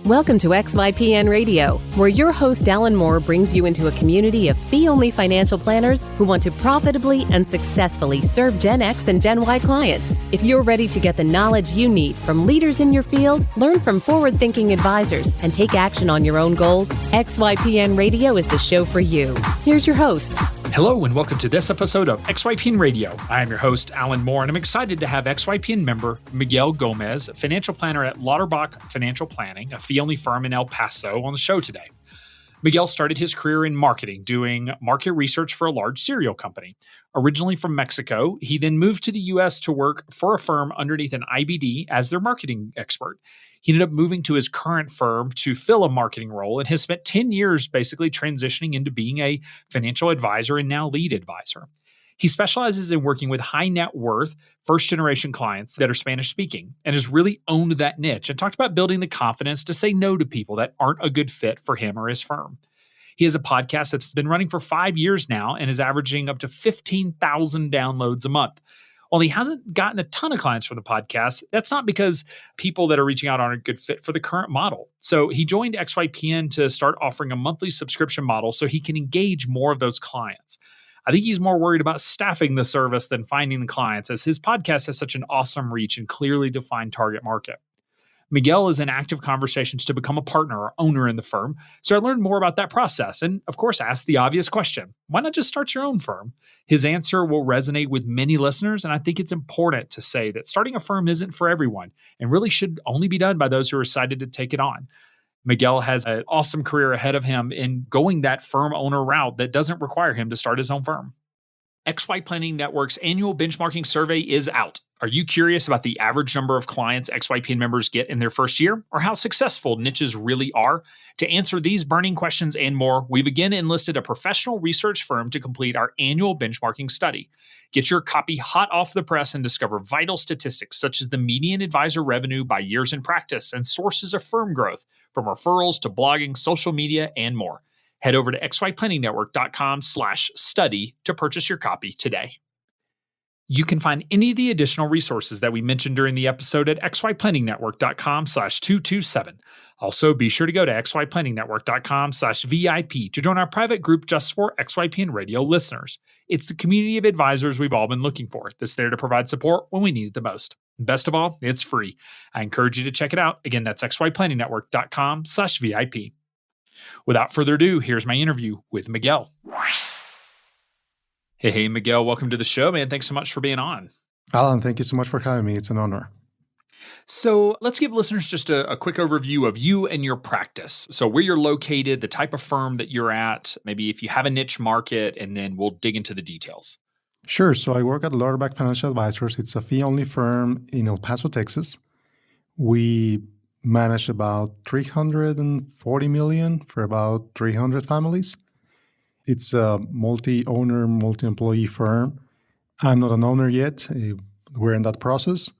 Welcome to XYPN Radio, where your host Alan Moore brings you into a community of fee-only financial planners who want to profitably and successfully serve Gen X and Gen Y clients. If you're ready to get the knowledge you need from leaders in your field, learn from forward-thinking advisors, and take action on your own goals, XYPN Radio is the show for you. Here's your host. Hello and welcome to this episode of XYPN Radio. I am your host, Alan Moore, and I'm excited to have XYPN member Miguel Gomez, financial planner at Lauterbach Financial Planning, a fee-only firm in El Paso, on the show today. Miguel started his career in marketing, doing market research for a large cereal company. Originally from Mexico, he then moved to the U.S. to work for a firm underneath an IBD as their marketing expert. He ended up moving to his current firm to fill a marketing role and has spent 10 years basically transitioning into being a financial advisor and now lead advisor. He specializes in working with high net worth, first-generation clients that are Spanish-speaking and has really owned that niche and talked about building the confidence to say no to people that aren't a good fit for him or his firm. He has a podcast that's been running for 5 years now and is averaging up to 15,000 downloads a month. While he hasn't gotten a ton of clients from the podcast, that's not because people that are reaching out aren't a good fit for the current model. So he joined XYPN to start offering a monthly subscription model so he can engage more of those clients. I think he's more worried about staffing the service than finding the clients, as his podcast has such an awesome reach and clearly defined target market. Miguel is in active conversations to become a partner or owner in the firm, so I learned more about that process and, of course, asked the obvious question: why not just start your own firm? His answer will resonate with many listeners, and I think it's important to say that starting a firm isn't for everyone and really should only be done by those who are excited to take it on. Miguel has an awesome career ahead of him in going that firm owner route that doesn't require him to start his own firm. XY Planning Network's annual benchmarking survey is out. Are you curious about the average number of clients XYPN members get in their first year, or how successful niches really are? To answer these burning questions and more, we've again enlisted a professional research firm to complete our annual benchmarking study. Get your copy hot off the press and discover vital statistics such as the median advisor revenue by years in practice and sources of firm growth, from referrals to blogging, social media, and more. Head over to xyplanningnetwork.com/study to purchase your copy today. You can find any of the additional resources that we mentioned during the episode at xyplanningnetwork.com/227. Also, be sure to go to xyplanningnetwork.com/VIP to join our private group just for XYPN Radio listeners. It's the community of advisors we've all been looking for that's there to provide support when we need it the most. Best of all, it's free. I encourage you to check it out. Again, that's xyplanningnetwork.com/VIP. Without further ado, here's my interview with Miguel. Hey, Miguel, welcome to the show, man. Thanks so much for being on. Alan, thank you so much for having me. It's an honor. So let's give listeners just a quick overview of you and your practice. So where you're located, the type of firm that you're at, maybe if you have a niche market, and then we'll dig into the details. Sure. So I work at Lauterbach Financial Advisors. It's a fee-only firm in El Paso, Texas. We manage about $340 million for about 300 families. It's a multi-owner, multi-employee firm. I'm not an owner yet. We're in that process.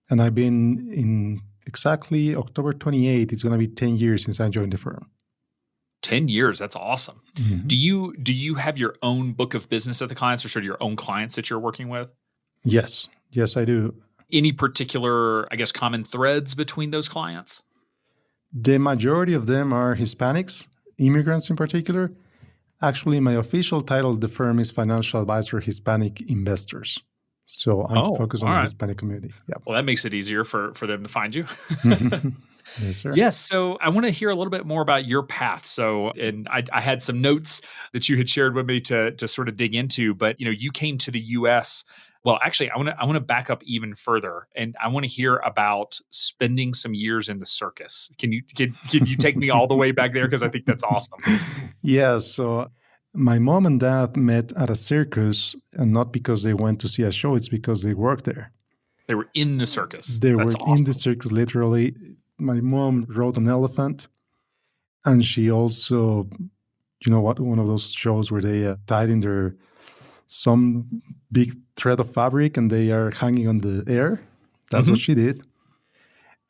And I've been in exactly October 28th. It's going to be 10 years since I joined the firm. 10 years. That's awesome. Mm-hmm. Do you have your own book of business at the clients, or sort of your own clients that you're working with? Yes. Yes, I do. Any particular, I guess, common threads between those clients? The majority of them are Hispanics, immigrants in particular. Actually, my official title of the firm is Financial Advisor Hispanic Investors. So I'm focused on the Hispanic community. Yeah. Well, that makes it easier for them to find you. Yes, sir. Yes. So I want to hear a little bit more about your path. So, and I had some notes that you had shared with me to sort of dig into, but you came to the U.S. Well, actually, I want to back up even further, and I want to hear about spending some years in the circus. Can you take me all the way back there, because I think that's awesome. Yeah. So my mom and dad met at a circus, and not because they went to see a show. It's because they worked there. They were in the circus. They were in the circus, literally. My mom rode an elephant, and she also, one of those shows where they tied in some big thread of fabric and they are hanging on the air. That's what she did.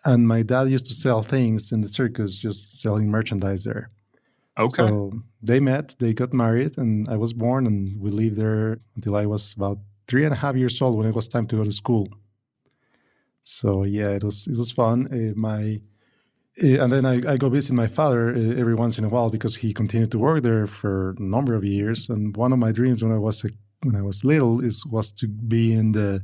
And my dad used to sell things in the circus, just selling merchandise there. Okay. So they met, they got married, and I was born, and we lived there until I was about 3.5 years old when it was time to go to school. So yeah, it was fun. My And then I go visit my father every once in a while because he continued to work there for a number of years. And one of my dreams when I was little was to be in the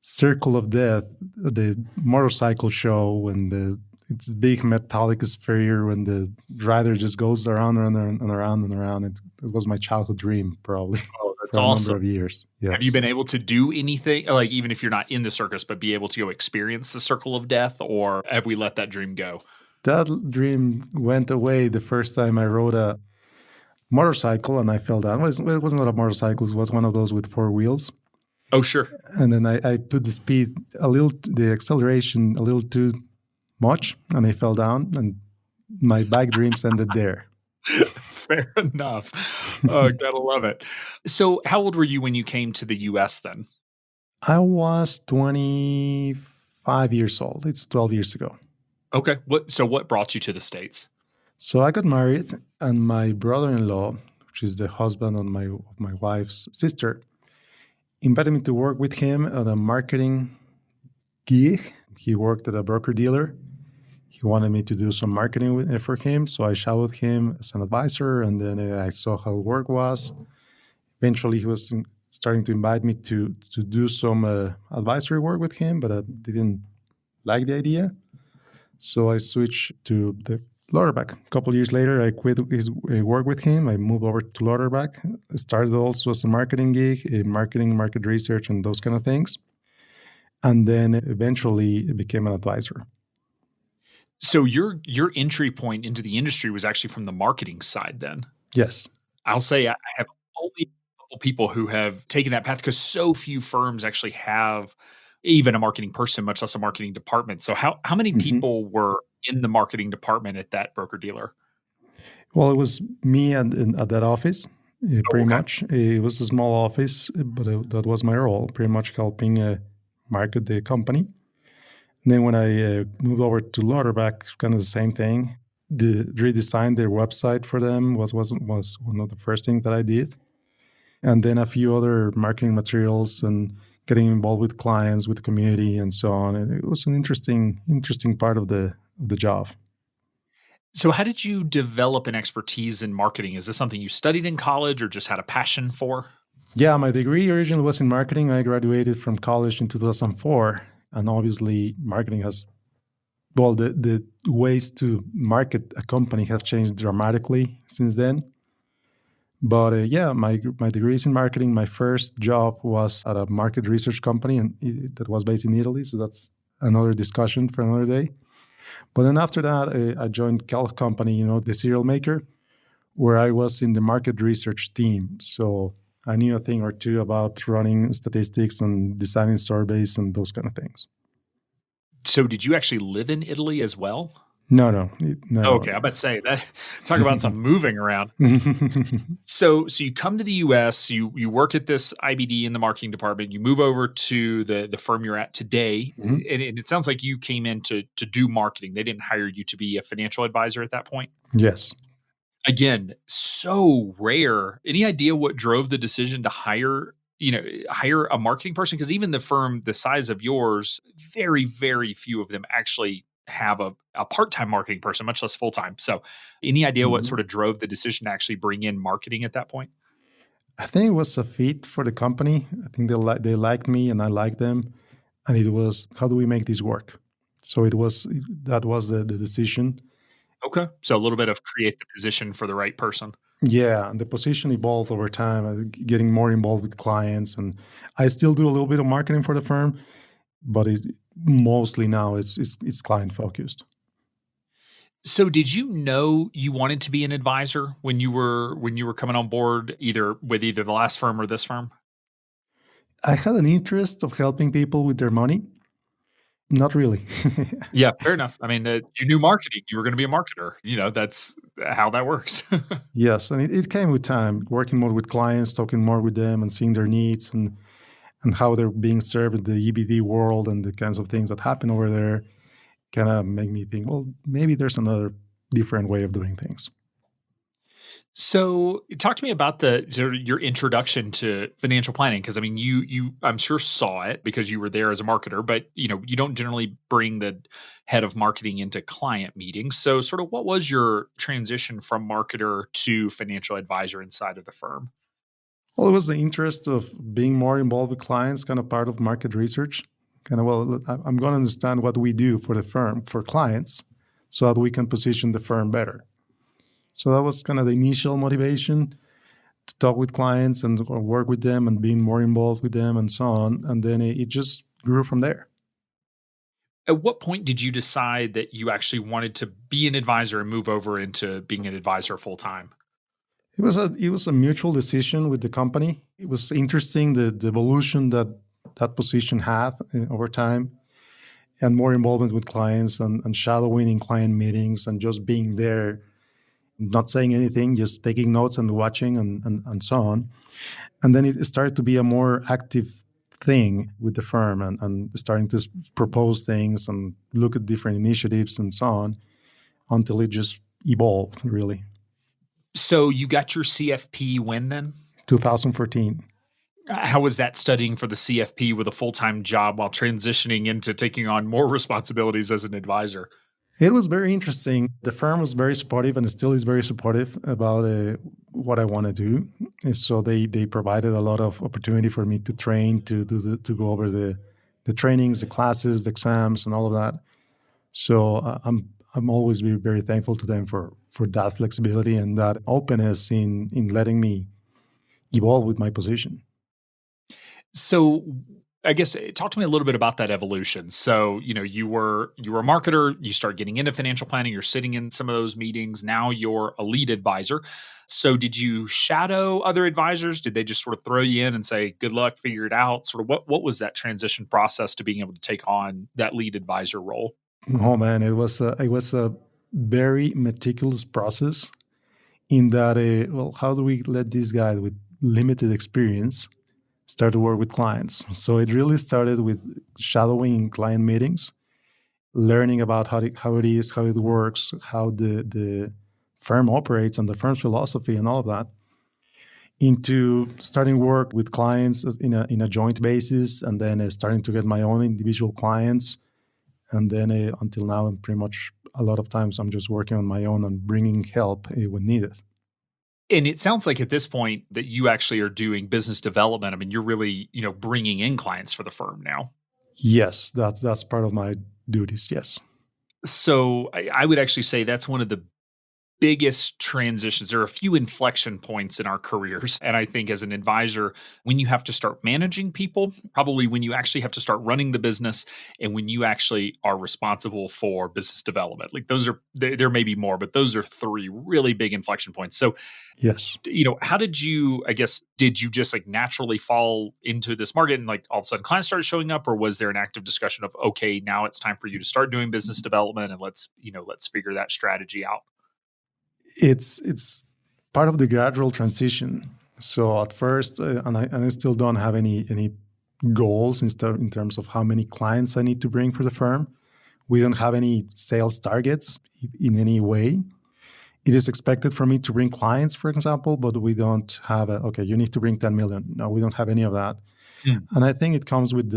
Circle of Death, the motorcycle show, when it's big metallic sphere when the rider just goes around and around and around and around. It was my childhood dream, probably Oh, that's for a number awesome. of years. Have you Yes. been able to do anything, like, even if you're not in the circus, but be able to go experience the circle of death, or have we let that dream go? That dream went away the first time I rode a motorcycle and I fell down. It wasn't a motorcycle, it was one of those with four wheels. Oh, sure. And then I put the speed the acceleration a little too much, and I fell down, and my bike dreams ended there. Fair enough. Oh, gotta love it. So, how old were you when you came to the US then? I was 25 years old. It's 12 years ago. Okay. What brought you to the States? So I got married, and my brother-in-law, which is the husband of my wife's sister, invited me to work with him at a marketing gig. He worked at a broker dealer. He wanted me to do some marketing for him, so I shot with him as an advisor, and then I saw how work was. Eventually, he was starting to invite me to do some advisory work with him, but I didn't like the idea. So I switched to the Lauderback. A couple of years later, I quit his work with him. I moved over to Lauderback. I started also as a marketing gig, marketing, market research, and those kind of things. And then eventually became an advisor. So your entry point into the industry was actually from the marketing side then? Yes. I'll say I have only a couple people who have taken that path because so few firms actually have even a marketing person, much less a marketing department. So how many Mhm. people were in the marketing department at that broker dealer? Well, it was me and at that office, Oh, pretty okay. much. It was a small office, but that was my role, pretty much helping market the company. And then when I moved over to Lauderback, kind of the same thing. Redesign their website for them was one of the first things that I did, and then a few other marketing materials and getting involved with clients, with the community, and so on. And it was an interesting part of the job. So how did you develop an expertise in marketing? Is this something you studied in college or just had a passion for? Yeah, my degree originally was in marketing. I graduated from college in 2004, and obviously, marketing has the ways to market a company have changed dramatically since then. But yeah, my degree is in marketing. My first job was at a market research company, and that was based in Italy. So that's another discussion for another day. But then after that, I joined Cal Company, the cereal maker, where I was in the market research team. So I knew a thing or two about running statistics and designing surveys and those kind of things. So did you actually live in Italy as well? No, no, no. Okay, I about to say that talk about some moving around. So you come to the US, you work at this IBD in the marketing department, you move over to the firm you're at today, Mhm. and it sounds like you came in to do marketing. They didn't hire you to be a financial advisor at that point? Yes. Again, so rare. Any idea what drove the decision to hire a marketing person? Because even the firm the size of yours, very, very few of them actually have a part-time marketing person, much less full-time. So any idea what Mhm. sort of drove the decision to actually bring in marketing at that point? I think it was a fit for the company. I think they liked me and I liked them, and it was how do we make this work? So that was the decision. Okay. So a little bit of create the position for the right person. Yeah, and the position evolved over time, getting more involved with clients, and I still do a little bit of marketing for the firm, but mostly now it's client focused. So did you know you wanted to be an advisor when you were coming on board either with either the last firm or this firm? I had an interest of helping people with their money. Not really. Yeah, fair enough. I mean, you knew marketing, you were gonna be a marketer, that's how that works. Yes, and it came with time, working more with clients, talking more with them, and seeing their needs and how they're being served in the EBD world and the kinds of things that happen over there. Kind of make me think, well, maybe there's another different way of doing things. So, talk to me about the sort of your introduction to financial planning because I mean, you I'm sure saw it because you were there as a marketer, but you don't generally bring the head of marketing into client meetings. So, sort of, what was your transition from marketer to financial advisor inside of the firm? Well, it was the interest of being more involved with clients, kind of part of market research. Kind of, well, I'm going to understand what we do for the firm, for clients, so that we can position the firm better. So that was kind of the initial motivation to talk with clients and or work with them and being more involved with them and so on. And then it just grew from there. At what point did you decide that you actually wanted to be an advisor and move over into being an advisor full time? It was a mutual decision with the company. It was interesting the evolution that that position had over time, and more involvement with clients and shadowing in client meetings and just being there, not saying anything, just taking notes and watching and so on. And then it started to be a more active thing with the firm and starting to propose things and look at different initiatives and so on until it just evolved, really. So, you got your CFP when then? 2014. How was that studying for the CFP with a full-time job while transitioning into taking on more responsibilities as an advisor? It was very interesting. The firm was very supportive and still is very supportive about what I want to do. And so they provided a lot of opportunity for me to train, to go over the trainings, the classes, the exams, and all of that. So I'm always very thankful to them for that flexibility and that openness in letting me evolve with my position. So, I guess talk to me a little bit about that evolution. So, you were a marketer, you start getting into financial planning, you're sitting in some of those meetings. Now you're a lead advisor. So, did you shadow other advisors? Did they just sort of throw you in and say, "Good luck, figure it out"? Sort of what was that transition process to being able to take on that lead advisor role? Oh man, it was a very meticulous process in that well, how do we let this guy with limited experience start to work with clients? So it really started with shadowing in client meetings, learning about how it is, how it works, how the firm operates and the firm's philosophy and all of that, into starting work with clients in a joint basis, and then starting to get my own individual clients, and then until now, I'm pretty much a lot of times I'm just working on my own and bringing help when needed. And it sounds like at this point that you actually are doing business development. I mean, you're really, bringing in clients for the firm now. Yes, that's part of my duties. Yes. So I would actually say that's one of the biggest transitions. There are a few inflection points in our careers. And I think as an advisor, when you have to start managing people, probably when you actually have to start running the business, and when you actually are responsible for business development. Like those are, there may be more, but those are three really big inflection points. So, Yes. how did you, I guess, did you just like naturally fall into this market and like all of a sudden clients started showing up, or was there an active discussion of, okay, now it's time for you to start doing business development and let's figure that strategy out? It's part of the gradual transition. So at first, and I still don't have any goals in terms of how many clients I need to bring for the firm. We don't have any sales targets in any way. It is expected for me to bring clients, for example, but we don't have okay, you need to bring 10 million. No, we don't have any of that. And I think it comes with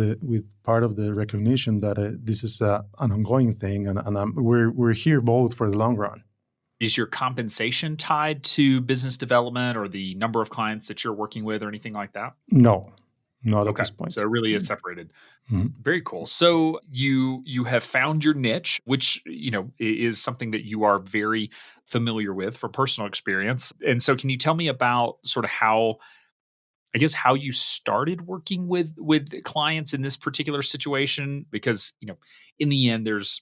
part of the recognition that this is an ongoing thing, and we're here both for the long run. Is your compensation tied to business development or the number of clients that you're working with or anything like that? No, not at Okay. this So point. it really is separated. Mhm. Very cool. So you have found your niche, which, is something that you are very familiar with from personal experience. And so can you tell me about sort of how, I guess, how you started working with clients in this particular situation? Because, in the end there's,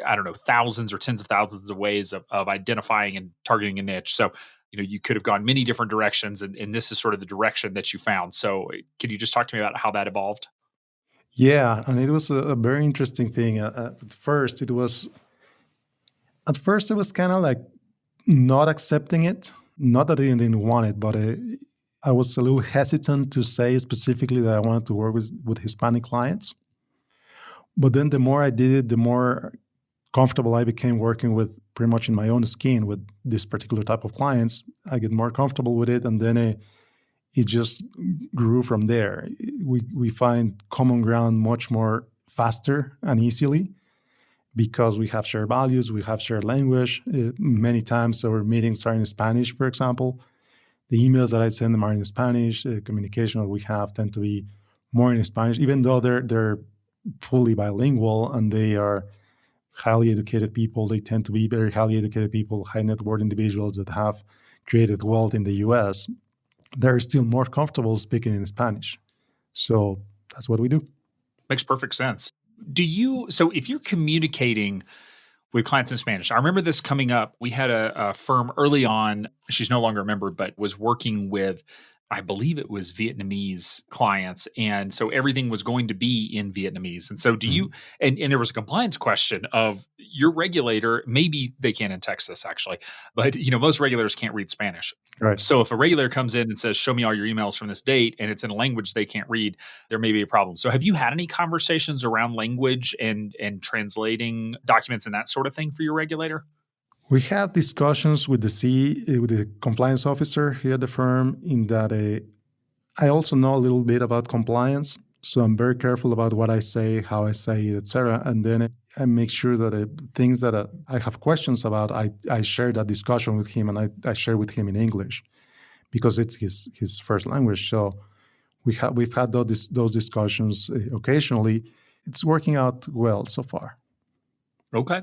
I don't know, thousands or tens of thousands of ways of identifying and targeting a niche. So, you could have gone many different directions, and this is sort of the direction that you found. So, can you just talk to me about how that evolved? Yeah, and it was a very interesting thing. At first it was kind of like not accepting it. Not that I didn't want it, but I was a little hesitant to say specifically that I wanted to work with Hispanic clients. But then the more I did it, the more comfortable I became working with pretty much in my own skin with this particular type of clients, I get more comfortable with it, and then it just grew from there. We find common ground much more faster and easily because we have shared values, we have shared language. Many times our meetings are in Spanish, for example. The emails that I send them are in Spanish. The communication that we have tend to be more in Spanish, even though they're fully bilingual and they are highly educated people. They tend to be very highly educated people, high net worth individuals that have created wealth in the US. They're still more comfortable speaking in Spanish. So that's what we do. Makes perfect sense. So if you're communicating with clients in Spanish, I remember this coming up. We had a firm early on, she's no longer a member, but was working with, I believe it was Vietnamese clients. And so everything was going to be in Vietnamese. And so and there was a compliance question of your regulator, maybe they can in Texas actually, but most regulators can't read Spanish. Right. So if a regulator comes in and says, show me all your emails from this date, and it's in a language they can't read, there may be a problem. So have you had any conversations around language and translating documents and that sort of thing for your regulator? We have discussions with with the compliance officer here at the firm in that I also know a little bit about compliance. So I'm very careful about what I say, how I say it, etc. And then I make sure that things that I have questions about, I share that discussion with him, and I share with him in English because it's his first language. So we've had those discussions occasionally. It's working out well so far. Okay.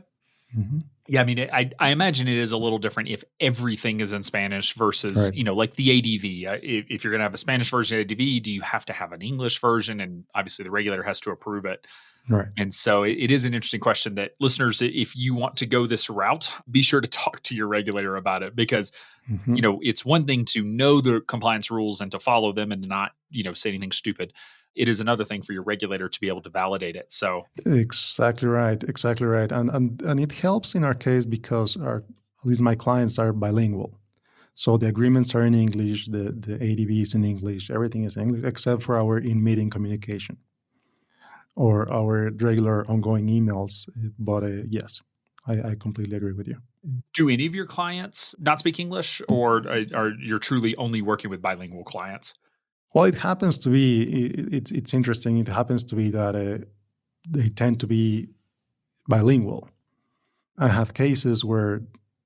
Mm-hmm. Yeah, I mean, I imagine it is a little different if everything is in Spanish versus, Right. like the ADV. If you're going to have a Spanish version of ADV, do you have to have an English version? And obviously the regulator has to approve it. Right. And so it is an interesting question that listeners, if you want to go this route, be sure to talk to your regulator about it because, Mm-hmm. it's one thing to know the compliance rules and to follow them and to not, say anything stupid. It is another thing for your regulator to be able to validate it. So Exactly right. Exactly right. And it helps in our case because at least my clients are bilingual. So the agreements are in English, the ADV is in English, everything is in English except for our in-meeting communication or our regular ongoing emails. But yes, I completely agree with you. do any of your clients not speak English, or are you truly only working with bilingual clients? Well, it happens to be, it's interesting. It happens to be that they tend to be bilingual. I have cases where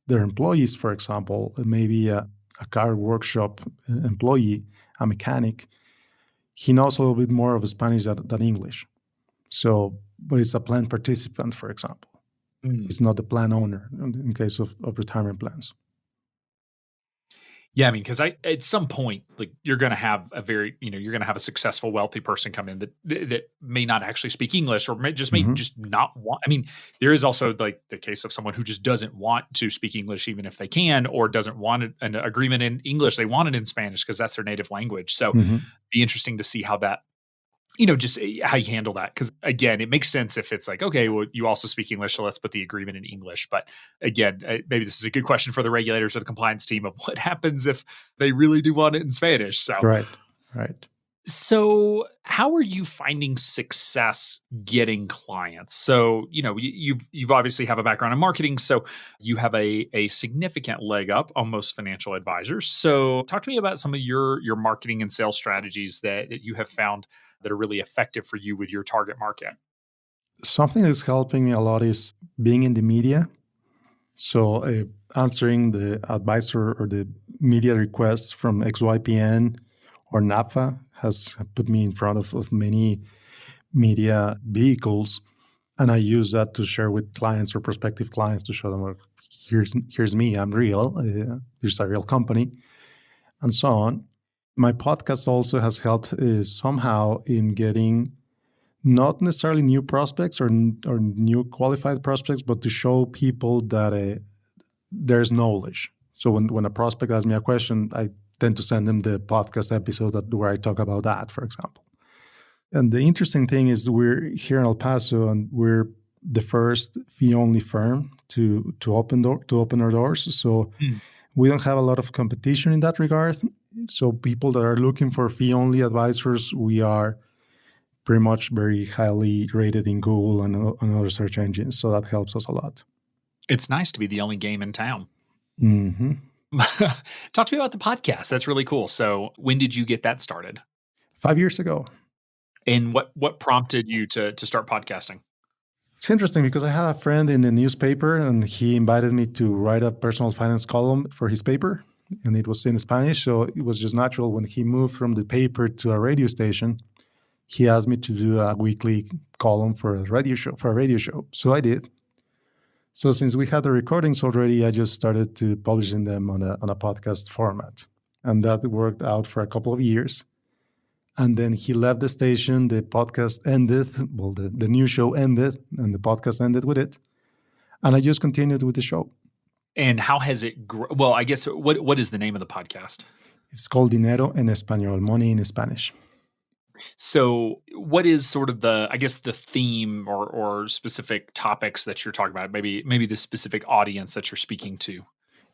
their employees, for example, maybe a car workshop employee, a mechanic, he knows a little bit more of Spanish than English. So, but it's a plan participant, for example. It's not the plan owner in case of retirement plans. Yeah, I mean, because at some point, like you're going to have you're going to have a successful, wealthy person come in that may not actually speak English, or may Mm-hmm. just not want. I mean, there is also like the case of someone who just doesn't want to speak English, even if they can, or doesn't want an agreement in English. They want it in Spanish because that's their native language. So, Mm-hmm. be interesting to see how that just how you handle that. Because again, it makes sense if it's like, okay, well, you also speak English, so let's put the agreement in English. But again, maybe this is a good question for the regulators or the compliance team of what happens if they really do want it in Spanish. Right. So how are you finding success getting clients? So, you've obviously have a background in marketing, so you have a significant leg up on most financial advisors. So talk to me about some of your marketing and sales strategies that you have found that are really effective for you with your target market. Something that's helping me a lot is being in the media. So answering the advisor or the media requests from XYPN or NAPA has put me in front of many media vehicles. And I use that to share with clients or prospective clients to show them, well, here's me, I'm real, here's a real company, and so on. My podcast also has helped somehow in getting not necessarily new prospects or new qualified prospects, but to show people that there's knowledge. So when a prospect asks me a question, I tend to send them the podcast episode where I talk about that, for example. And the interesting thing is we're here in El Paso, and we're the first fee-only firm to open our doors. So we don't have a lot of competition in that regard. So people that are looking for fee-only advisors, we are pretty much very highly rated in Google and other search engines. So that helps us a lot. It's nice to be the only game in town. Mm-hmm. Talk to me about the podcast. That's really cool. So when did you get that started? 5 years ago. And what prompted you to start podcasting? It's interesting because I had a friend in the newspaper and he invited me to write a personal finance column for his paper. And it was in Spanish. So it was just natural when he moved from the paper to a radio station. He asked me to do a weekly column for a radio show. So I did. So since we had the recordings already, I just started to publishing them on a podcast format. And that worked out for a couple of years. And then he left the station, the podcast ended, well, the new show ended, and the podcast ended with it. And I just continued with the show. And how has it grown? Well, I guess, what is the name of the podcast? It's called Dinero en Español, Money in Spanish. So what is sort of the theme or specific topics that you're talking about? Maybe the specific audience that you're speaking to?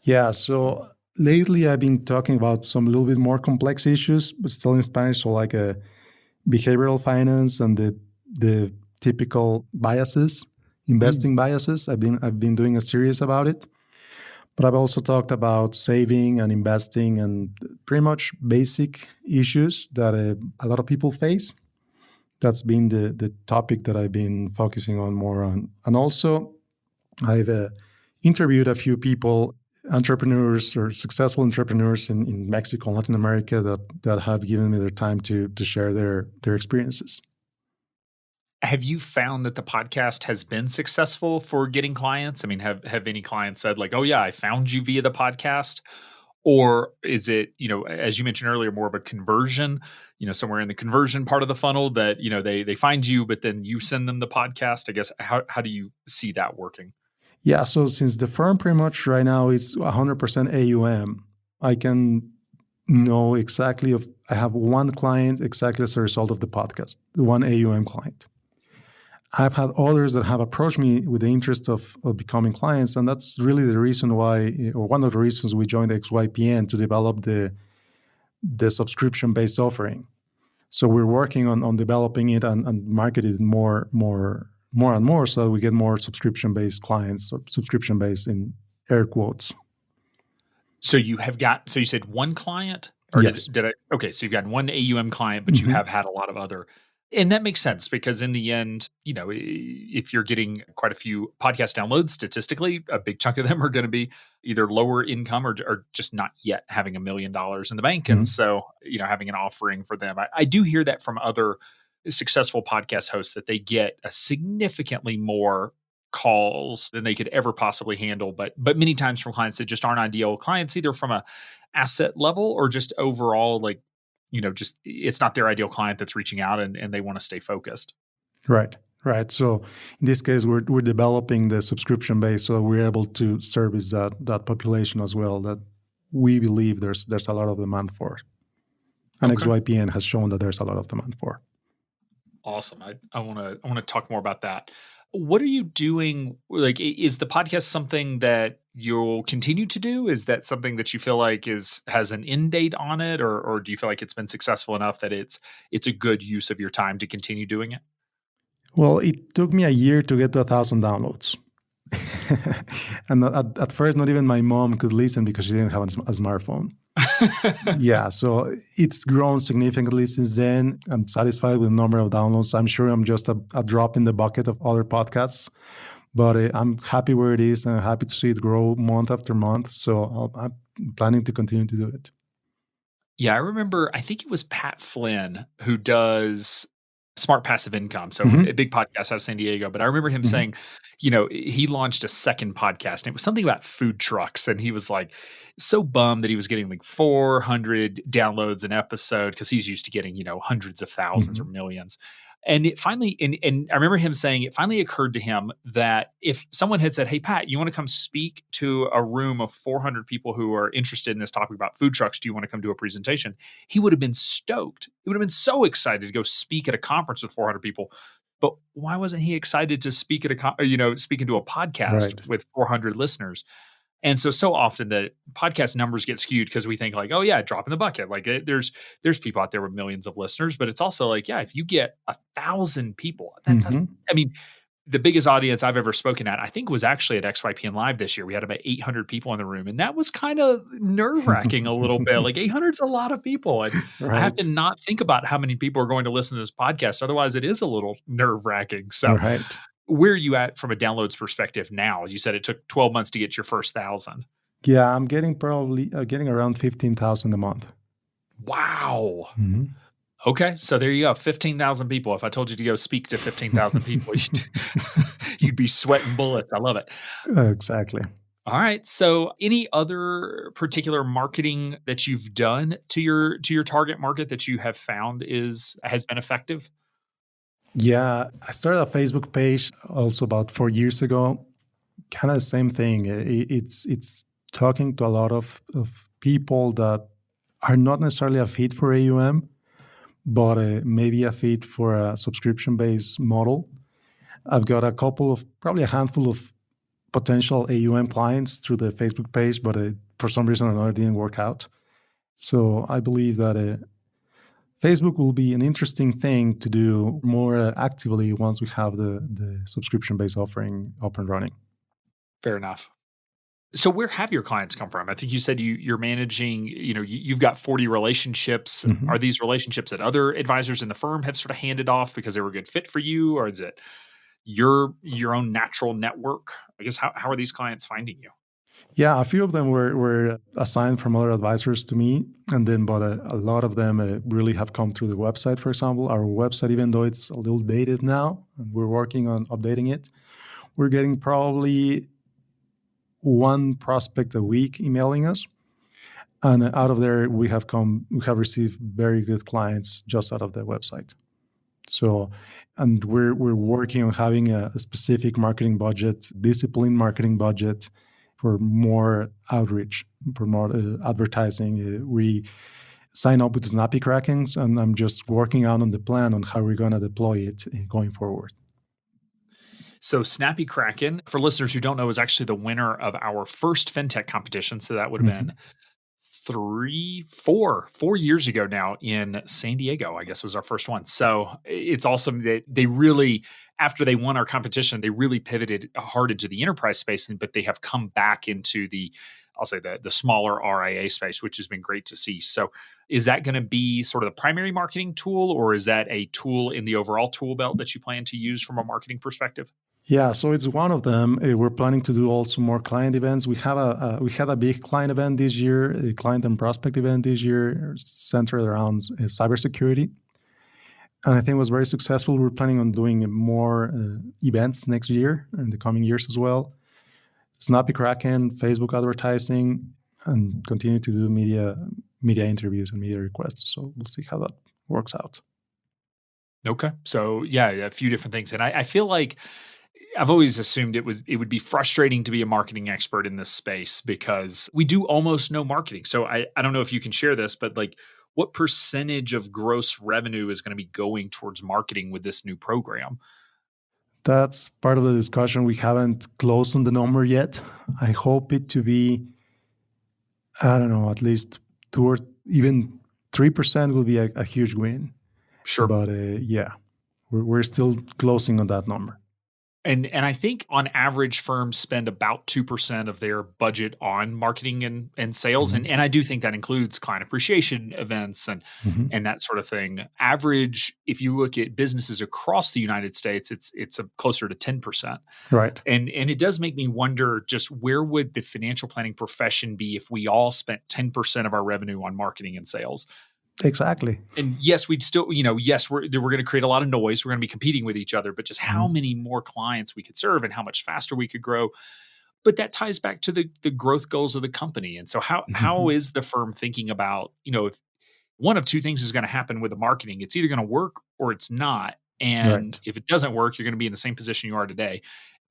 Yeah, so lately I've been talking about some little bit more complex issues, but still in Spanish. So like behavioral finance and the typical biases, investing biases. I've been doing a series about it. But I've also talked about saving and investing and pretty much basic issues that a lot of people face. That's been the topic that I've been focusing on more on. And also, I've interviewed a few people, entrepreneurs or successful entrepreneurs in Mexico and Latin America that have given me their time to share their experiences. Have you found that the podcast has been successful for getting clients? I mean, have any clients said like, "Oh yeah, I found you via the podcast," or is it, as you mentioned earlier, more of a conversion? Somewhere in the conversion part of the funnel that they find you, but then you send them the podcast. I guess how do you see that working? Yeah, so since the firm pretty much right now it's 100% AUM, I can know exactly I have one client exactly as a result of the podcast, one AUM client. I've had others that have approached me with the interest of becoming clients, and that's really the reason why, or one of the reasons we joined XYPN to develop the subscription-based offering. So we're working on developing it and market it more and more so that we get more subscription-based clients, or subscription-based in air quotes. So you said one client? Or yes. did I? Okay, so you've got one AUM client, but you have had a lot of other. And that makes sense because in the end, if you're getting quite a few podcast downloads, statistically, a big chunk of them are going to be either lower income or just not yet having $1 million in the bank. And so, having an offering for them. I do hear that from other successful podcast hosts that they get a significantly more calls than they could ever possibly handle. But many times from clients that just aren't ideal clients, either from a asset level or just overall, like, just it's not their ideal client that's reaching out and they want to stay focused. Right. So in this case, we're developing the subscription base so we're able to service that population as well that we believe there's a lot of demand for. And Okay. XYPN has shown that there's a lot of demand for. Awesome. I want to talk more about that. What are you doing? Like, is the podcast something that you'll continue to do? Is that something that you feel like has an end date on it, or do you feel like it's been successful enough that it's a good use of your time to continue doing it? Well, it took me a year to get to 1,000 downloads. And at first, not even my mom could listen because she didn't have a smartphone. Yeah, so it's grown significantly since then. I'm satisfied with the number of downloads. I'm sure I'm just a drop in the bucket of other podcasts, but I'm happy where it is and I'm happy to see it grow month after month. So I'm planning to continue to do it. Yeah, I remember, I think it was Pat Flynn who does Smart Passive Income. So a big podcast out of San Diego. But I remember him saying, he launched a second podcast and it was something about food trucks. And he was like so bummed that he was getting like 400 downloads an episode because he's used to getting, hundreds of thousands or millions. And it finally, and I remember him saying it finally occurred to him that if someone had said, "Hey, Pat, you want to come speak to a room of 400 people who are interested in this topic about food trucks? Do you want to come do a presentation?" He would have been stoked. He would have been so excited to go speak at a conference with 400 people. But why wasn't he excited to speak at speak into a podcast with 400 listeners? And so often the podcast numbers get skewed because we think like, oh yeah, drop in the bucket. Like there's people out there with millions of listeners, but it's also like, yeah, if you get 1,000 people, Hmm. I mean, the biggest audience I've ever spoken at, I think, was actually at XYPN Live this year. We had about 800 people in the room, and that was kind of nerve wracking a little bit. Like 800 is a lot of people, and I have to Right. not think about how many people are going to listen to this podcast. Otherwise, it is a little nerve wracking. So, Right. where are you at from a downloads perspective now? You said it took 12 months to get your first 1,000. Yeah, I'm getting probably getting around 15,000 a month. Wow. Hmm. Okay, so there you go, 15,000 people. If I told you to go speak to 15,000 people, you'd be sweating bullets. I love it. Exactly. All right. So any other particular marketing that you've done to your target market that you have found has been effective? Yeah, I started a Facebook page also about 4 years ago. Kind of the same thing. It's talking to a lot of people that are not necessarily a fit for AUM, but maybe a fit for a subscription based model. I've got a couple of, probably a handful of potential AUM clients through the Facebook page, but for some reason or another, it didn't work out. So I believe that Facebook will be an interesting thing to do more actively once we have the subscription based offering up and running. Fair enough. So where have your clients come from? I think you said you're managing, you've got 40 relationships. Are Mhm. these relationships that other advisors in the firm have sort of handed off because they were a good fit for you, or is it your own natural network? I guess how are these clients finding you? Yeah, a few of them were assigned from other advisors to me, and then but a lot of them really have come through the website. For example, our website, even though it's a little dated now, and we're working on updating it, we're getting probably one prospect a week emailing us, and out of there we have received very good clients just out of the website. So, and we're working on having a specific marketing budget, disciplined marketing budget for more outreach, for more advertising. We sign up with Snappy Krakens, and I'm just working out on the plan on how we're going to deploy it going forward. So Snappy Kraken, for listeners who don't know, is actually the winner of our first fintech competition. So that would have been Mhm. 4 years ago now in San Diego, I guess was our first one. So it's awesome that they really, after they won our competition, they really pivoted hard into the enterprise space, but they have come back into I'll say the smaller RIA space, which has been great to see. So is that going to be sort of the primary marketing tool, or is that a tool in the overall tool belt that you plan to use from a marketing perspective? Yeah, so it's one of them. We're planning to do also more client events. We had a big client event this year, a client and prospect event this year centered around cybersecurity, and I think it was very successful. We're planning on doing more events next year and the coming years as well. Snappy Kraken, Facebook advertising, and continue to do media interviews and media requests. So we'll see how that works out. Okay. So yeah, a few different things. And I feel like I've always assumed it would be frustrating to be a marketing expert in this space because we do almost no marketing. So I don't know if you can share this, but like what percentage of gross revenue is going to be going towards marketing with this new program? That's part of the discussion. We haven't closed on the number yet. I hope it to be, I don't know, at least 2 or even 3% will be a huge win. Sure. But yeah, we're still closing on that number. And I think on average firms spend about 2% of their budget on marketing and sales. And Mhm. and I do think that includes client appreciation events Mhm. and that sort of thing. Average, if you look at businesses across the United States, it's a closer to 10%. Right. And it does make me wonder just where would the financial planning profession be if we all spent 10% of our revenue on marketing and sales? Exactly. And yes, we'd still, yes, we're going to create a lot of noise. We're going to be competing with each other, but just how Mhm. many more clients we could serve and how much faster we could grow. But that ties back to the growth goals of the company. And so how Mhm. is the firm thinking about, if one of two things is going to happen with the marketing, it's either going to work or it's not. And Right. if it doesn't work, you're going to be in the same position you are today.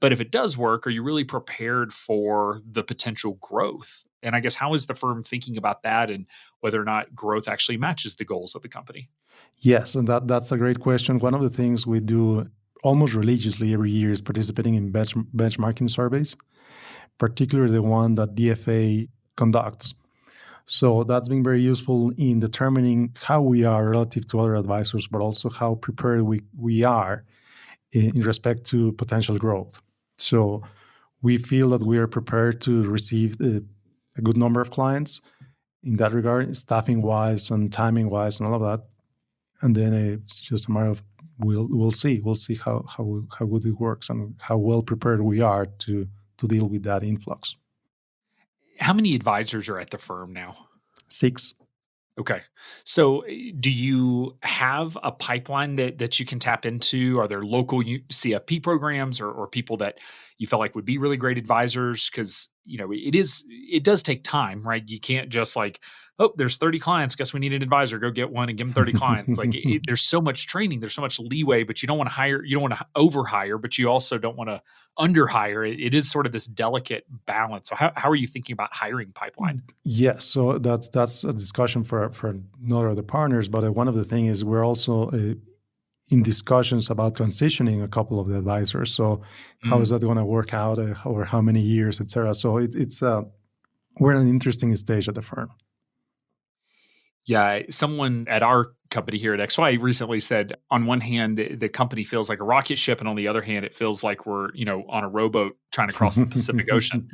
But if it does work, are you really prepared for the potential growth? And I guess how is the firm thinking about that and whether or not growth actually matches the goals of the company? Yes, and that's a great question. One of the things we do almost religiously every year is participating in benchmarking surveys particularly the one that DFA conducts. So that's been very useful in determining how we are relative to other advisors, but also how prepared we are in respect to potential growth. So we feel that we are prepared to receive a good number of clients in that regard, staffing wise and timing wise and all of that. And then it's just a matter of we'll see how good it works and how well prepared we are to deal with that influx. How many advisors are at the firm now? 6. Okay. So, do you have a pipeline that you can tap into? Are there local CFP programs or people that you feel like would be really great advisors? Because it does take time, right? You can't just like, oh, there's 30 clients. Guess we need an advisor. Go get one and give them 30 clients. Like, there's so much training, there's so much leeway, but you don't want to hire, you don't want to overhire, but you also don't want to underhire. It is sort of this delicate balance. So, how are you thinking about hiring pipeline? Yes, so that's a discussion for another of the partners. But one of the things is we're also in discussions about transitioning a couple of the advisors. So how is that going to work out, or how many years, et cetera? So it's we're at an interesting stage at the firm. Yeah, someone at our company here at XY recently said, on one hand, the company feels like a rocket ship, and on the other hand, it feels like we're on a rowboat trying to cross the Pacific Ocean.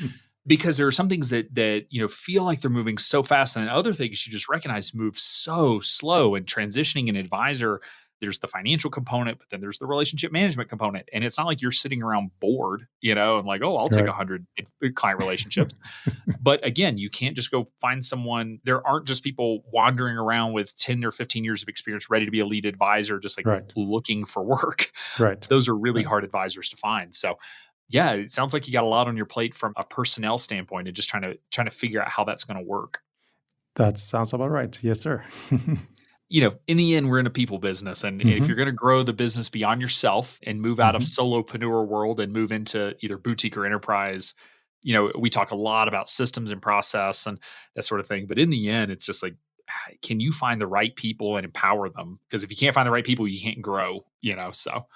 Because there are some things that feel like they're moving so fast, and other things you just recognize move so slow. And transitioning an advisor, there's the financial component, but then there's the relationship management component. And it's not like you're sitting around bored, and like, oh, I'll take 100 client relationships. But again, you can't just go find someone. There aren't just people wandering around with 10 or 15 years of experience ready to be a lead advisor, just like looking for work. Right. Those are really hard advisors to find. So yeah, it sounds like you got a lot on your plate from a personnel standpoint and just trying to figure out how that's going to work. That sounds about right. Yes, sir. In the end, we're in a people business. And if you're going to grow the business beyond yourself and move out of solopreneur world and move into either boutique or enterprise, we talk a lot about systems and process and that sort of thing. But in the end, it's just like, can you find the right people and empower them? Because if you can't find the right people, you can't grow, so.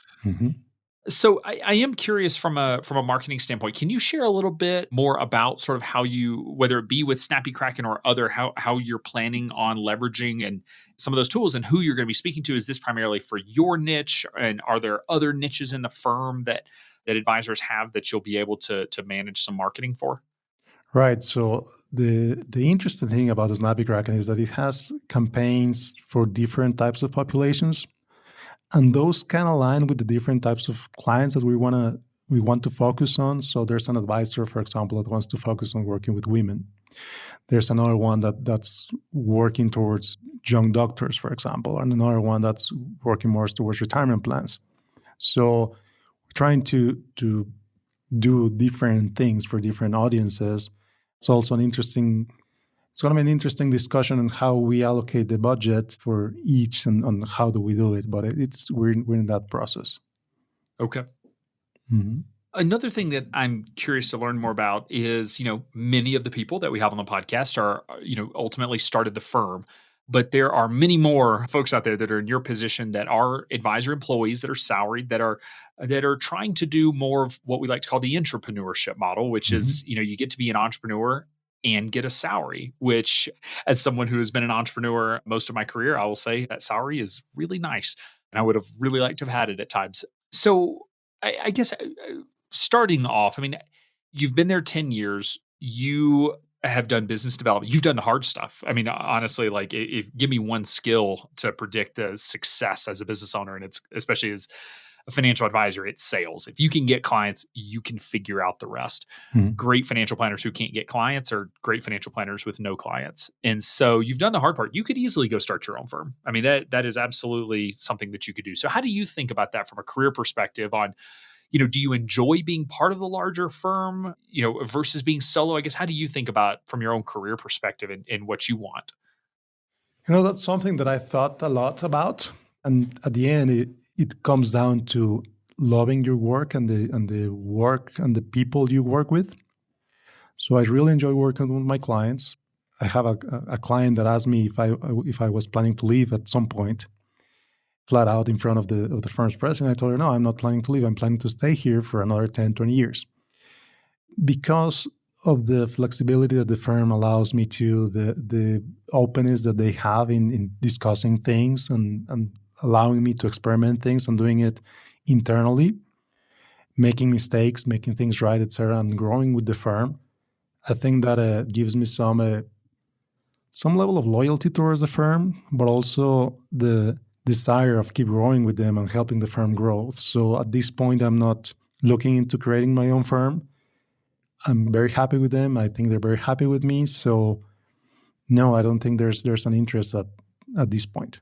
So I am curious from a marketing standpoint. Can you share a little bit more about sort of how you, whether it be with Snappy Kraken or other, how you're planning on leveraging and some of those tools and who you're going to be speaking to? Is this primarily for your niche, and are there other niches in the firm that advisors have that you'll be able to manage some marketing for? Right. So the interesting thing about the Snappy Kraken is that it has campaigns for different types of populations. And those can align with the different types of clients that we want to focus on. So there's an advisor, for example, that wants to focus on working with women. There's another one that's working towards young doctors, for example, and another one that's working more towards retirement plans. So we're trying to do different things for different audiences. It's also it's going to be an interesting discussion on how we allocate the budget for each and on how do we do it. But we're in that process. Okay. Another thing that I'm curious to learn more about is, many of the people that we have on the podcast are, ultimately started the firm. But there are many more folks out there that are in your position that are advisor employees that are salaried, that are trying to do more of what we like to call the entrepreneurship model, which is, you get to be an entrepreneur and get a salary, which, as someone who has been an entrepreneur most of my career, I will say that salary is really nice. And I would have really liked to have had it at times. So I guess starting off, you've been there 10 years. You have done business development. You've done the hard stuff. Honestly, like if give me one skill to predict the success as a business owner, and it's especially as a financial advisor, it's sales. If you can get clients, you can figure out the rest. Great financial planners who can't get clients are great financial planners with no clients. And so you've done the hard part. You could easily go start your own firm. That is absolutely something that you could do. So how do you think about that from a career perspective on, do you enjoy being part of the larger firm, versus being solo? I guess, how do you think about from your own career perspective and what you want? That's something that I thought a lot about. And at the end, it comes down to loving your work and the work and the people you work with. So I really enjoy working with my clients. I have a client that asked me if I was planning to leave at some point, flat out in front of the firm's president. I told her, no, I'm not planning to leave. I'm planning to stay here for another 10, 20 years. because of the flexibility that the firm allows me to, the openness that they have in discussing things and allowing me to experiment things and doing it internally, making mistakes, making things right, etc., and growing with the firm, I think that gives me some level of loyalty towards the firm, but also the desire of keep growing with them and helping the firm grow. So at this point, I'm not looking into creating my own firm. I'm very happy with them. I think they're very happy with me. So no, I don't think there's an interest at this point.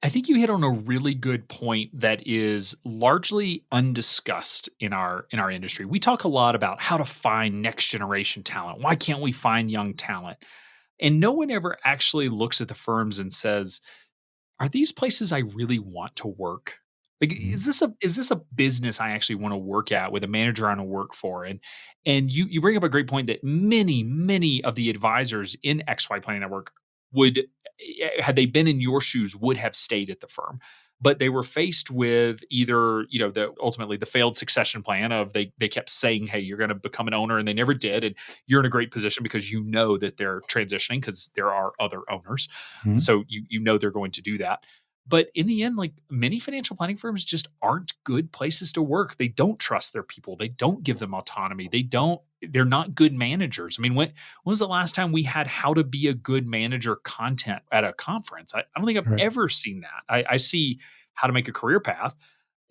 I think you hit on a really good point that is largely undiscussed in our industry. We talk a lot about how to find next generation talent. Why can't we find young talent? And no one ever actually looks at the firms and says, are these places I really want to work? Like, Mhm. is this a business I actually want to work at with a manager I want to work for? And you bring up a great point that many of the advisors in XY Planning Network would, had they been in your shoes, would have stayed at the firm. But they were faced with either, the ultimately the failed succession plan of they kept saying, hey, you're going to become an owner, and they never did. And you're in a great position because you know that they're transitioning because there are other owners. Mhm. So you know they're going to do that. But in the end, like many financial planning firms just aren't good places to work. They don't trust their people. They don't give them autonomy. They're not good managers. I mean, when was the last time we had how to be a good manager content at a conference? I don't think I've Right. ever seen that. I see how to make a career path.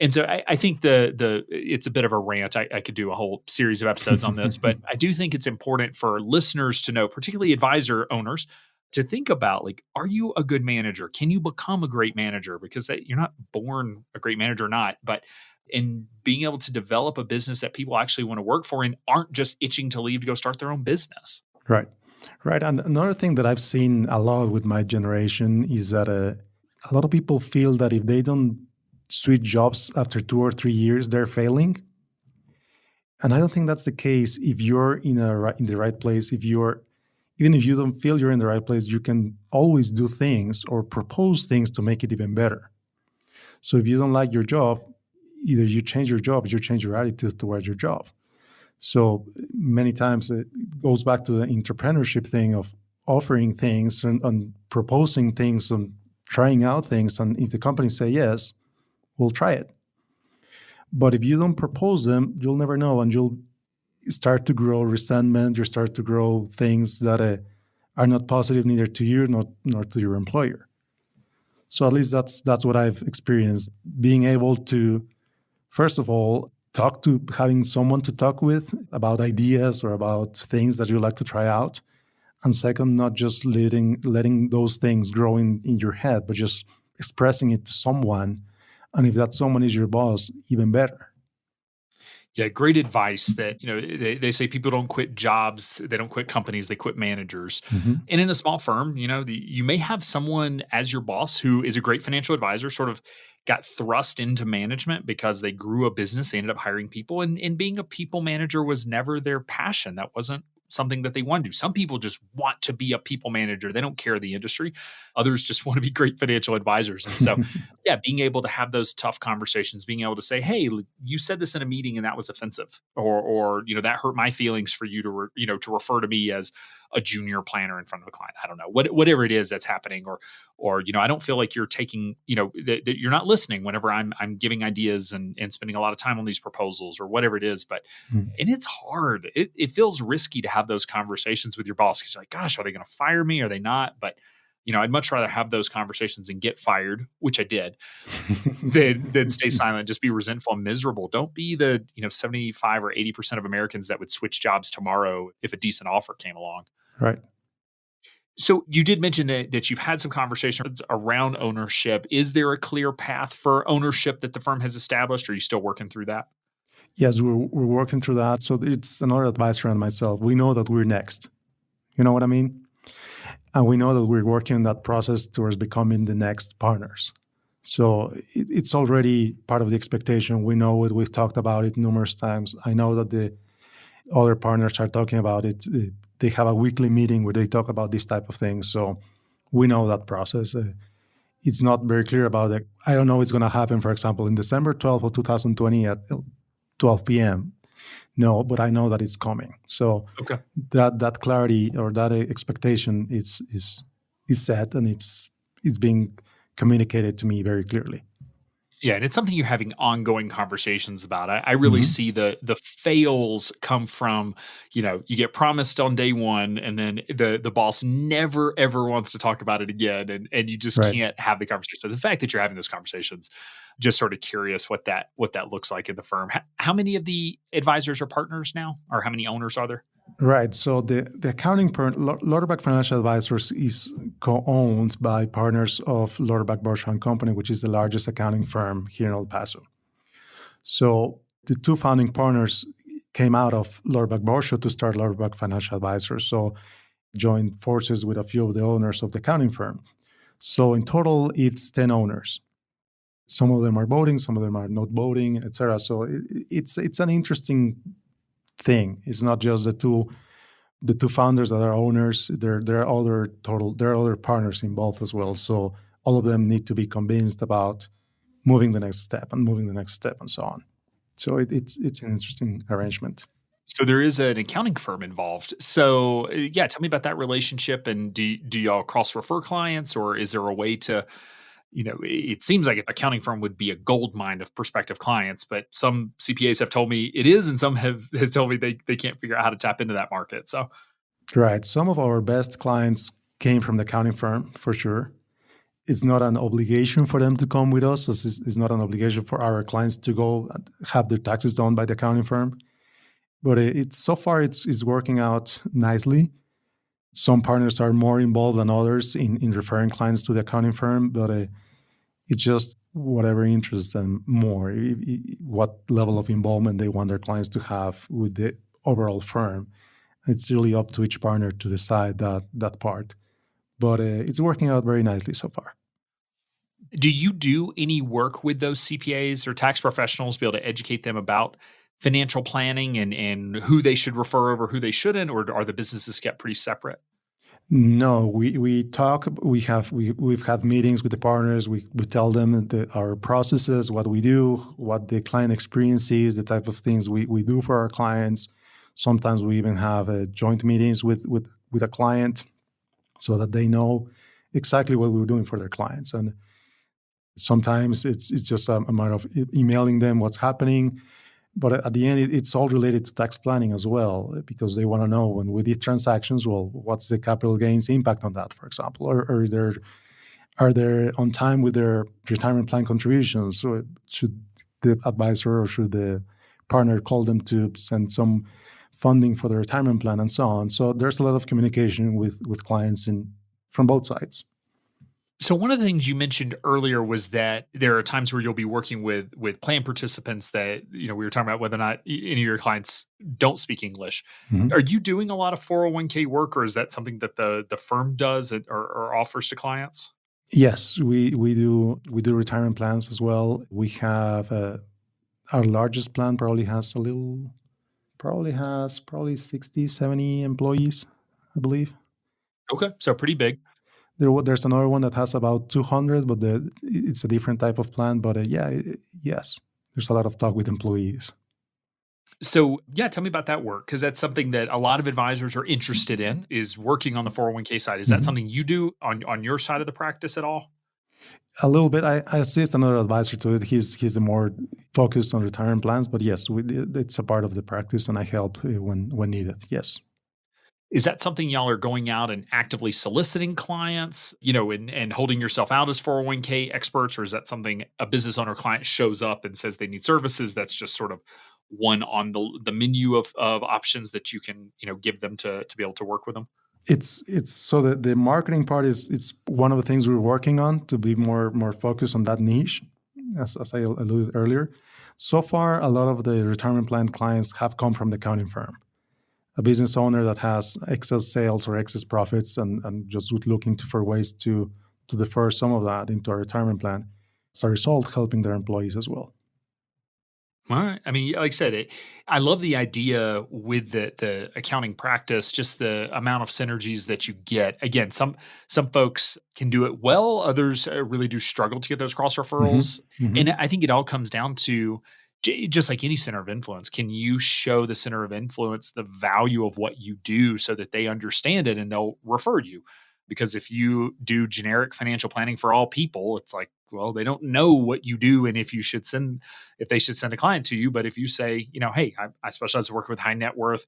And so I think the it's a bit of a rant. I could do a whole series of episodes on this, but I do think it's important for listeners to know, particularly advisor owners, to think about like, are you a good manager? Can you become a great manager? Because you're not born a great manager or not, but in being able to develop a business that people actually want to work for and aren't just itching to leave to go start their own business. Right. Right. And another thing that I've seen a lot with my generation is that a lot of people feel that if they don't switch jobs after 2 or 3 years, they're failing. And I don't think that's the case. If you're in the right place, even if you don't feel you're in the right place, you can always do things or propose things to make it even better. So if you don't like your job, either you change your job or you change your attitude towards your job. So many times it goes back to the entrepreneurship thing of offering things and proposing things and trying out things. And if the company say yes, we'll try it. But if you don't propose them, you'll never know, and you'll start to grow resentment. You start to grow things that are not positive neither to you nor to your employer. So at least that's what I've experienced. Being able to, first of all, having someone to talk with about ideas or about things that you like to try out. And second, not just letting those things grow in your head, but just expressing it to someone. And if that someone is your boss, even better. Yeah, great advice that, they say people don't quit jobs, they don't quit companies, they quit managers. Mhm. And in a small firm, you may have someone as your boss who is a great financial advisor, sort of got thrust into management because they grew a business, they ended up hiring people, and being a people manager was never their passion. That wasn't something that they want to do. Some people just want to be a people manager. They don't care the industry. Others just want to be great financial advisors. And so yeah, being able to have those tough conversations, being able to say, "Hey, you said this in a meeting and that was offensive," or that hurt my feelings for you to to refer to me as a junior planner in front of a client. I don't know whatever it is that's happening, or I don't feel like you're taking that you're not listening whenever I'm giving ideas and spending a lot of time on these proposals or whatever it is. But and it's hard. It feels risky to have those conversations with your boss because you're like, gosh, are they going to fire me? Are they not? But I'd much rather have those conversations and get fired, which I did, than stay silent, just be resentful and miserable. Don't be the 75 or 80% of Americans that would switch jobs tomorrow if a decent offer came along. Right. So you did mention that you've had some conversations around ownership. Is there a clear path for ownership that the firm has established? Or are you still working through that? Yes, we're working through that. So it's another advice around myself. We know that we're next. You know what I mean? And we know that we're working on that process towards becoming the next partners. So it's already part of the expectation. We know it. We've talked about it numerous times. I know that the other partners are talking about it. They have a weekly meeting where they talk about this type of things. So we know that process. It's not very clear about it. I don't know what's going to happen, for example, in December 12th of 2020 at 12 p.m. No, but I know that it's coming. So Okay. that clarity or that expectation is set, and it's being communicated to me very clearly. Yeah, and it's something you're having ongoing conversations about. I really Hmm. see the fails come from, you get promised on day one, and then the boss never ever wants to talk about it again, and you just Right. can't have the conversation. So the fact that you're having those conversations, just sort of curious what that looks like in the firm. How many of the advisors are partners now, or how many owners are there? Right. So the accounting firm, Lauterbach Financial Advisors, is co-owned by partners of Lauterbach Berkshire and Company, which is the largest accounting firm here in El Paso. So the two founding partners came out of Lauterbach Berkshire to start Lauterbach Financial Advisors. So joined forces with a few of the owners of the accounting firm. So in total, it's 10 owners. Some of them are voting, some of them are not voting, etc. So it's an interesting thing. It's not just the two founders that are owners. There are other partners involved as well. So all of them need to be convinced about moving the next step and moving the next step and so on. So it's an interesting arrangement. So there is an accounting firm involved. So yeah, tell me about that relationship. And do y'all cross refer clients, or is there a way to, it seems like an accounting firm would be a gold mine of prospective clients, but some CPAs have told me it is, and some has told me they can't figure out how to tap into that market. So Right. Some of our best clients came from the accounting firm for sure. It's not an obligation for them to come with us. It's not an obligation for our clients to go and have their taxes done by the accounting firm. But it's so far it's working out nicely. Some partners are more involved than others in referring clients to the accounting firm, but it's just whatever interests them more, what level of involvement they want their clients to have with the overall firm. It's really up to each partner to decide that part. But it's working out very nicely so far. do you do any work with those CPAs or tax professionals to be able to educate them about financial planning and who they should refer over, who they shouldn't, or are the businesses kept pretty separate? No, we talk. We've had meetings with the partners. We tell them our processes, what we do, what the client experience is, the type of things we do for our clients. Sometimes we even have joint meetings with a client so that they know exactly what we're doing for their clients. And sometimes it's just a matter of emailing them what's happening. But at the end, it's all related to tax planning as well, because they want to know when we did transactions, well, what's the capital gains impact on that, for example, or are they on time with their retirement plan contributions? So should the advisor or should the partner call them to send some funding for the retirement plan and so on? So there's a lot of communication with clients from both sides. So one of the things you mentioned earlier was that there are times where you'll be working with plan participants that, we were talking about whether or not any of your clients don't speak English. Are Mhm. you doing a lot of 401k work, or is that something that the firm does or offers to clients? Yes, we do retirement plans as well. We have our largest plan probably 60, 70 employees, I believe. Okay, so pretty big. There's another one that has about 200, but it's a different type of plan. But yeah, yes, there's a lot of talk with employees. So yeah, tell me about that work, because that's something that a lot of advisors are interested in, is working on the 401k side. Is that Mhm. something you do on your side of the practice at all? A little bit. I assist another advisor to it. He's the more focused on retirement plans, but yes, it's a part of the practice, and I help when needed. Yes. Is that something y'all are going out and actively soliciting clients, and holding yourself out as 401k experts, or is that something a business owner client shows up and says they need services? That's just sort of one on the menu of options that you can, give them to be able to work with them. It's so the marketing part is it's one of the things we're working on to be more focused on that niche, as I alluded earlier. So far, a lot of the retirement plan clients have come from the accounting firm, a business owner that has excess sales or excess profits and just would looking for ways to defer some of that into a retirement plan. As a result, helping their employees as well. All right. I mean, like I said, I love the idea with the accounting practice, just the amount of synergies that you get. Again, some folks can do it well, others really do struggle to get those cross Hmm. referrals, Hmm. and I think it all comes down to just like any center of influence, can you show the center of influence the value of what you do so that they understand it and they'll refer you? Because if you do generic financial planning for all people, it's like, well, they don't know what you do and if they should send a client to you. But if you say, hey, I specialize in working with high net worth,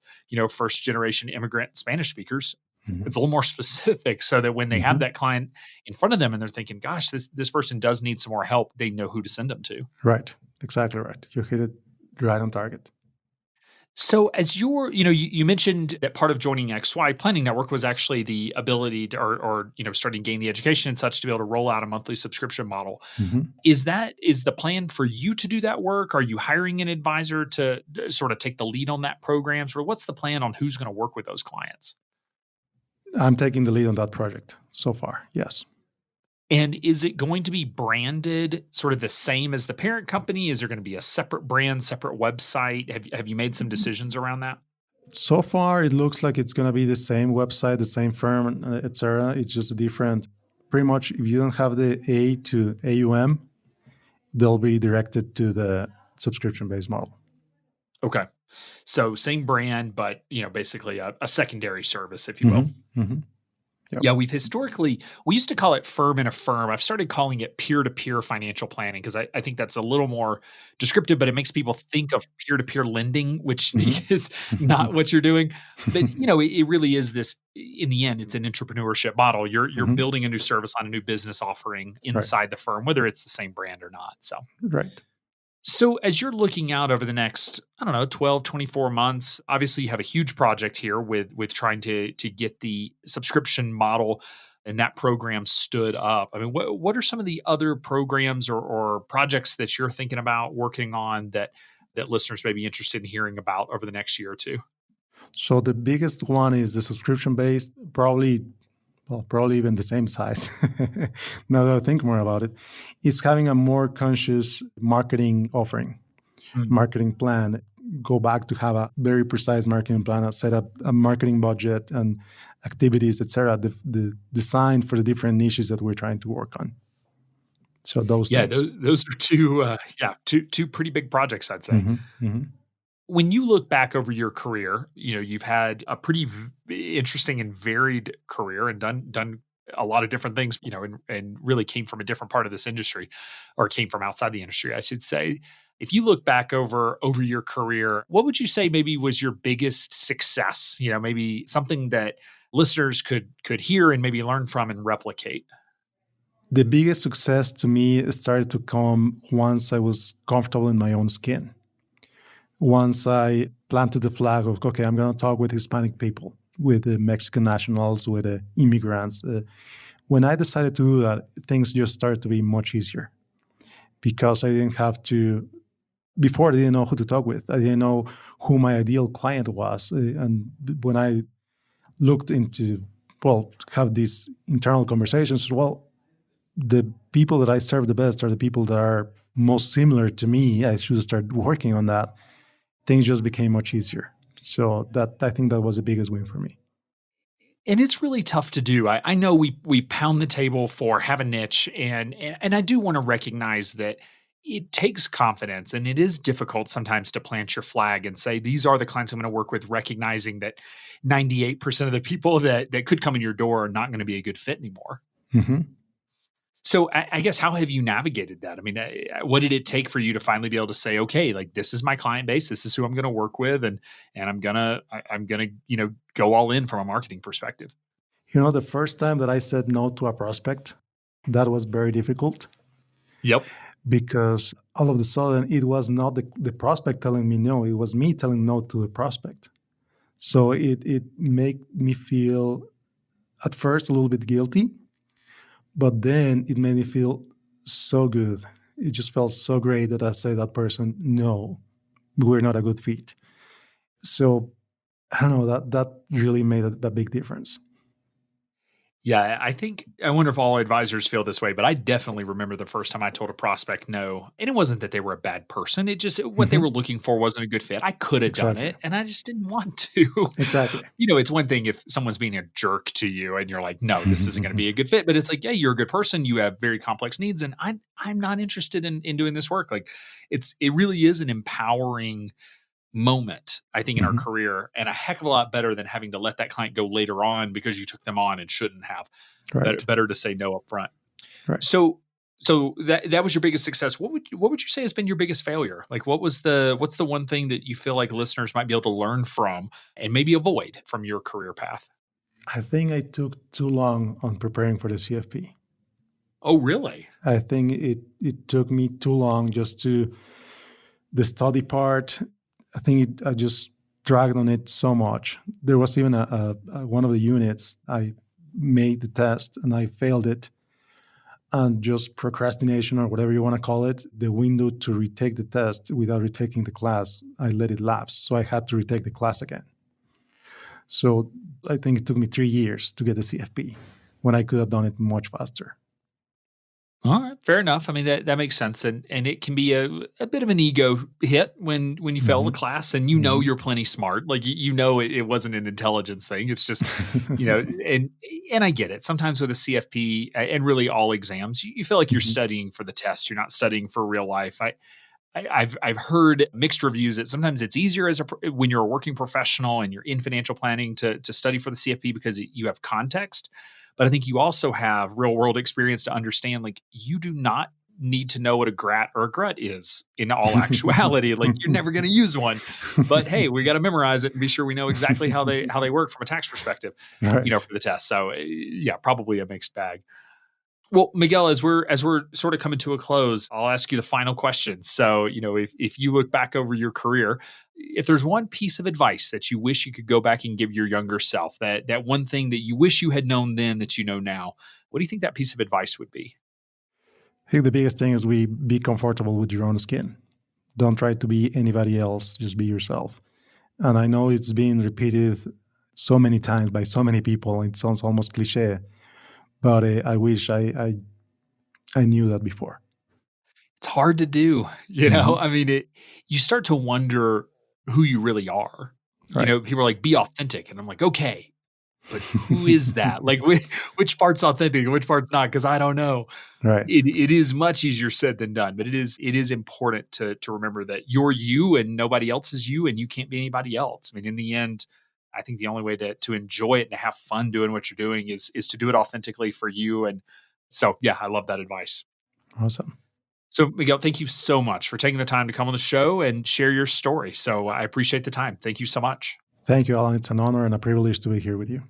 first generation immigrant Spanish speakers, Mhm. it's a little more specific so that when they have Mhm. that client in front of them and they're thinking, gosh, this person does need some more help, they know who to send them to. Right. Exactly right. You hit it right on target. So as you mentioned that part of joining XY Planning Network was actually the ability to, or starting to gain the education and such to be able to roll out a monthly subscription model. Mhm. Is the plan for you to do that work? Are you hiring an advisor to sort of take the lead on that program? Or what's the plan on who's going to work with those clients? I'm taking the lead on that project so far. Yes. And is it going to be branded sort of the same as the parent company? Is there going to be a separate brand, separate website? Have you made some decisions around that? So far, it looks like it's going to be the same website, the same firm, etc. It's just a different. Pretty much, if you don't have the A to AUM, they'll be directed to the subscription-based model. Okay. So same brand, but basically a secondary service, if you will. Mm-hmm. Mm-hmm. Yep. Yeah, we used to call it firm in a firm. I've started calling it peer-to-peer financial planning because I think that's a little more descriptive, but it makes people think of peer-to-peer lending, which is Mm-hmm. not what you're doing. But it really is this. In the end, it's an entrepreneurship model. You're Mm-hmm. building a new service on a new business offering Right. inside the firm, whether it's the same brand or not. Right. So as you're looking out over the next, I don't know, 12, 24 months, obviously you have a huge project here with trying to get the subscription model and that program stood up. I mean, what are some of the other programs or projects that you're thinking about working on that listeners may be interested in hearing about over the next year or two? So the biggest one is the subscription-based, probably even the same size. Now that I think more about it, is having a more conscious marketing offering, Mm. marketing plan. Go back to have a very precise marketing plan, set up a marketing budget and activities, etc. The design for the different niches that we're trying to work on. So those Yeah, things. those are two pretty big projects, I'd say. Hmm. Hmm. When you look back over your career, you've had a pretty interesting and varied career and done a lot of different things, and really came from a different part of this industry, or came from outside the industry, I should say. If you look back over your career, what would you say maybe was your biggest success? Maybe something that listeners could hear and maybe learn from and replicate. The biggest success to me started to come once I was comfortable in my own skin. Once I planted the flag of, okay, I'm going to talk with Hispanic people, with the Mexican nationals, with the immigrants. When I decided to do that, things just started to be much easier because I didn't have to. Before, I didn't know who to talk with. I didn't know who my ideal client was. And when I looked into, have these internal conversations, the people that I serve the best are the people that are most similar to me. I should start working on that. Things just became much easier. So that I think that was the biggest win for me. And it's really tough to do. I know we pound the table for have a niche, and I do want to recognize that it takes confidence, and it is difficult sometimes to plant your flag and say these are the clients I'm going to work with, recognizing that 98% of the people that could come in your door are not going to be a good fit anymore. Hmm. So I guess how have you navigated that? I mean, what did it take for you to finally be able to say, okay, like this is my client base, this is who I'm going to work with, and I'm gonna go all in from a marketing perspective. The first time that I said no to a prospect, that was very difficult Yep. because all of a sudden it was not the prospect telling me no, it was me telling no to the prospect. So it made me feel at first a little bit guilty, but then it made me feel so good. It just felt so great that I say that person, no, we're not a good fit. So I don't know, that really made a big difference. Yeah, I wonder if all advisors feel this way, but I definitely remember the first time I told a prospect no. And it wasn't that they were a bad person. It just, what they Hmm. were looking for wasn't a good fit. I could have done Exactly. it and I just didn't want to. Exactly. It's one thing if someone's being a jerk to you and you're like, no, this isn't going to be a good fit. But it's like, yeah, you're a good person. You have very complex needs. And I'm not interested in doing this work. Like it really is an empowering moment, I think, in our Hmm. career, and a heck of a lot better than having to let that client go later on because you took them on and shouldn't have. Right. Better to say no up front. Right. So that was your biggest success. What would you say has been your biggest failure? Like what's the one thing that you feel like listeners might be able to learn from and maybe avoid from your career path? I think I took too long on preparing for the CFP. Oh, really? I think it took me too long just to the study part. I think I just dragged on it so much. There was even a one of the units I made the test and I failed it, and just procrastination or whatever you want to call it, the window to retake the test without retaking the class, I let it lapse. So I had to retake the class again. So I think it took me 3 years to get the CFP when I could have done it much faster. All right, fair enough. I mean that makes sense, and it can be a bit of an ego hit when you fail the Hmm. class, and Hmm. you're plenty smart. Like it wasn't an intelligence thing. It's just and I get it. Sometimes with a CFP and really all exams, you feel like you're Hmm. studying for the test. You're not studying for real life. I've heard mixed reviews that sometimes it's easier when you're a working professional and you're in financial planning to study for the CFP because you have context. But I think you also have real world experience to understand like you do not need to know what a grat or a grut is in all actuality. Like you're never going to use one. But hey, we got to memorize it and be sure we know exactly how they work from a tax perspective, Right. for the test. So yeah, probably a mixed bag. Well, Miguel, as we're sort of coming to a close, I'll ask you the final question. So, if you look back over your career, if there's one piece of advice that you wish you could go back and give your younger self, that one thing that you wish you had known then that you know now, what do you think that piece of advice would be? I think the biggest thing is be comfortable with your own skin. Don't try to be anybody else, just be yourself. And I know it's been repeated so many times by so many people, it sounds almost cliche, but I wish I knew that before. It's hard to do, Hmm. I mean, you start to wonder who you really are. Right. People are like, be authentic. And I'm like, okay, but who is that? Like, which part's authentic and which part's not? Because I don't know. Right. It is much easier said than done, but it is important to remember that you're you and nobody else is you, and you can't be anybody else. I mean, in the end, I think the only way to enjoy it and to have fun doing what you're doing is to do it authentically for you. And so, yeah, I love that advice. Awesome. So, Miguel, thank you so much for taking the time to come on the show and share your story. So, I appreciate the time. Thank you so much. Thank you, Alan. It's an honor and a privilege to be here with you.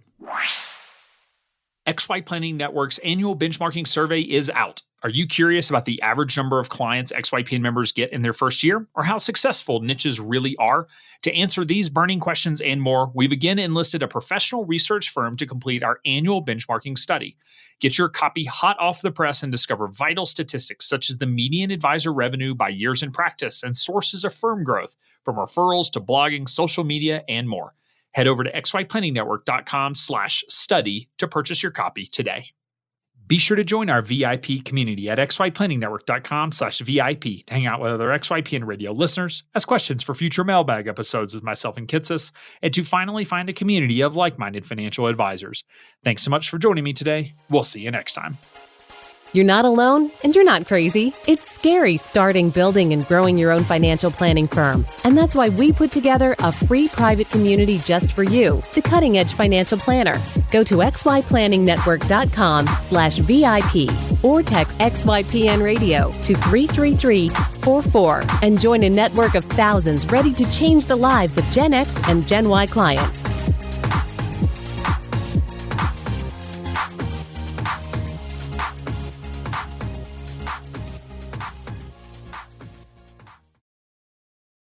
XY Planning Network's annual benchmarking survey is out. Are you curious about the average number of clients XYPN members get in their first year, or how successful niches really are? To answer these burning questions and more, we've again enlisted a professional research firm to complete our annual benchmarking study. Get your copy hot off the press and discover vital statistics such as the median advisor revenue by years in practice and sources of firm growth, from referrals to blogging, social media, and more. Head over to xyplanningnetwork.com/study to purchase your copy today. Be sure to join our VIP community at xyplanningnetwork.com/VIP to hang out with other XYPN radio listeners, ask questions for future mailbag episodes with myself and Kitsis, and to finally find a community of like-minded financial advisors. Thanks so much for joining me today. We'll see you next time. You're not alone, and you're not crazy. It's scary starting, building, and growing your own financial planning firm. And that's why we put together a free private community just for you, the Cutting Edge Financial Planner. Go to xyplanningnetwork.com/VIP or text XYPN Radio to 33344 and join a network of thousands ready to change the lives of Gen X and Gen Y clients.